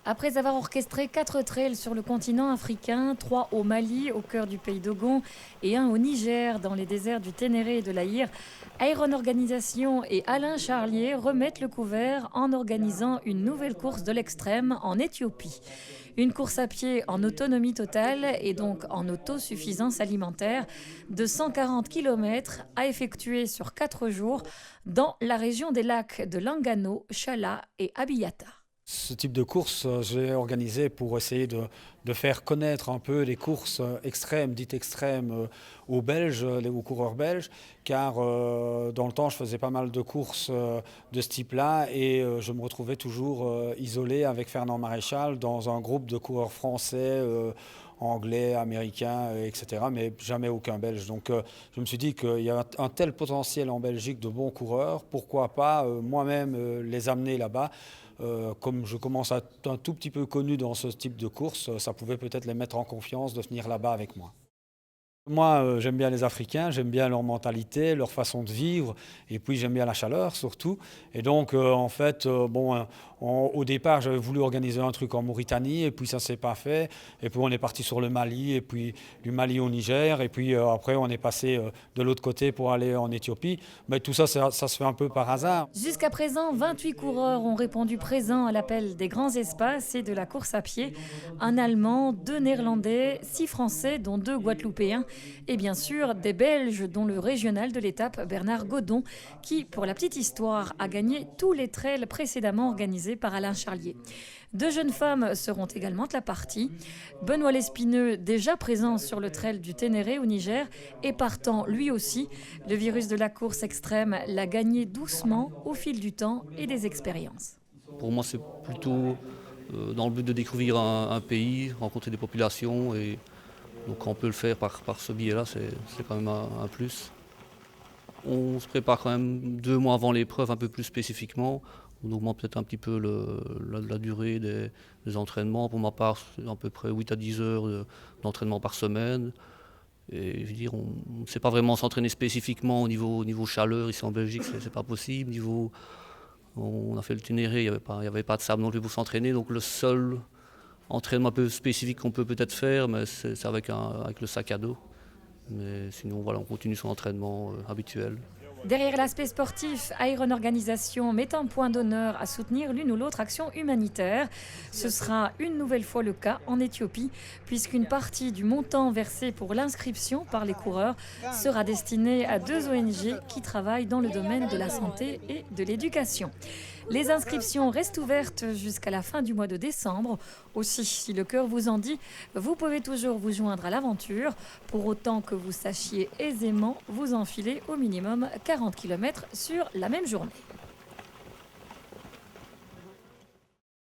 Après avoir orchestré 4 trails sur le continent africain, 3 au Mali, au cœur du pays d'Ogon, et un au Niger, dans les déserts du Ténéré et de l'Aïr, Iron Organisation et Alain Charlier remettent le couvert en organisant une nouvelle course de l'extrême en Éthiopie. Une course à pied en autonomie totale et donc en autosuffisance alimentaire de 140 km à effectuer sur 4 jours dans la région des lacs de Langano, Chala et Abiyata. Ce type de course, j'ai organisé pour essayer de faire connaître un peu les courses extrêmes, dites extrêmes, aux Belges, aux coureurs belges, car dans le temps, je faisais pas mal de courses de ce type-là et je me retrouvais toujours isolé avec Fernand Maréchal dans un groupe de coureurs français, anglais, américains, etc., mais jamais aucun belge. Donc je me suis dit qu'il y a un tel potentiel en Belgique de bons coureurs, pourquoi pas moi-même les amener là-bas. Comme je commence à être un tout petit peu connu dans ce type de course, ça pouvait peut-être les mettre en confiance de venir là-bas avec moi. Moi, j'aime bien les Africains, j'aime bien leur mentalité, leur façon de vivre, et puis j'aime bien la chaleur surtout. Et donc, en fait, au départ, j'avais voulu organiser un truc en Mauritanie, et puis ça ne s'est pas fait. Et puis on est parti sur le Mali, et puis du Mali au Niger, et puis après on est passé de l'autre côté pour aller en Éthiopie. Mais tout ça, ça se fait un peu par hasard. Jusqu'à présent, 28 coureurs ont répondu présents à l'appel des grands espaces et de la course à pied. Un Allemand, 2 Néerlandais, 6 Français, dont 2 Guadeloupéens, et bien sûr des Belges, dont le régional de l'étape Bernard Godon, qui, pour la petite histoire, a gagné tous les trails précédemment organisés par Alain Charlier. 2 jeunes femmes seront également de la partie. Benoît Lespineux, déjà présent sur le trail du Ténéré au Niger, et partant lui aussi. Le virus de la course extrême l'a gagné doucement au fil du temps et des expériences. Pour moi, c'est plutôt dans le but de découvrir un pays, rencontrer des populations. Et donc quand on peut le faire par ce biais-là, c'est quand même un plus. On se prépare quand même 2 mois avant l'épreuve un peu plus spécifiquement. On augmente peut-être un petit peu la durée des entraînements. Pour ma part, c'est à peu près 8 à 10 heures d'entraînement par semaine. Et je veux dire, on ne sait pas vraiment s'entraîner spécifiquement au niveau chaleur. Ici en Belgique, c'est pas possible. On a fait le Ténéré, il n'y avait pas de sable non plus pour s'entraîner. Donc le seul entraînement un peu spécifique qu'on peut peut-être faire, mais c'est avec le sac à dos. Mais sinon, voilà, on continue son entraînement habituel. Derrière l'aspect sportif, Iron Organisation met un point d'honneur à soutenir l'une ou l'autre action humanitaire. Ce sera une nouvelle fois le cas en Éthiopie, puisqu'une partie du montant versé pour l'inscription par les coureurs sera destinée à 2 ONG qui travaillent dans le domaine de la santé et de l'éducation. Les inscriptions restent ouvertes jusqu'à la fin du mois de décembre. Aussi, si le cœur vous en dit, vous pouvez toujours vous joindre à l'aventure, pour autant que vous sachiez aisément vous enfiler au minimum 40 km sur la même journée.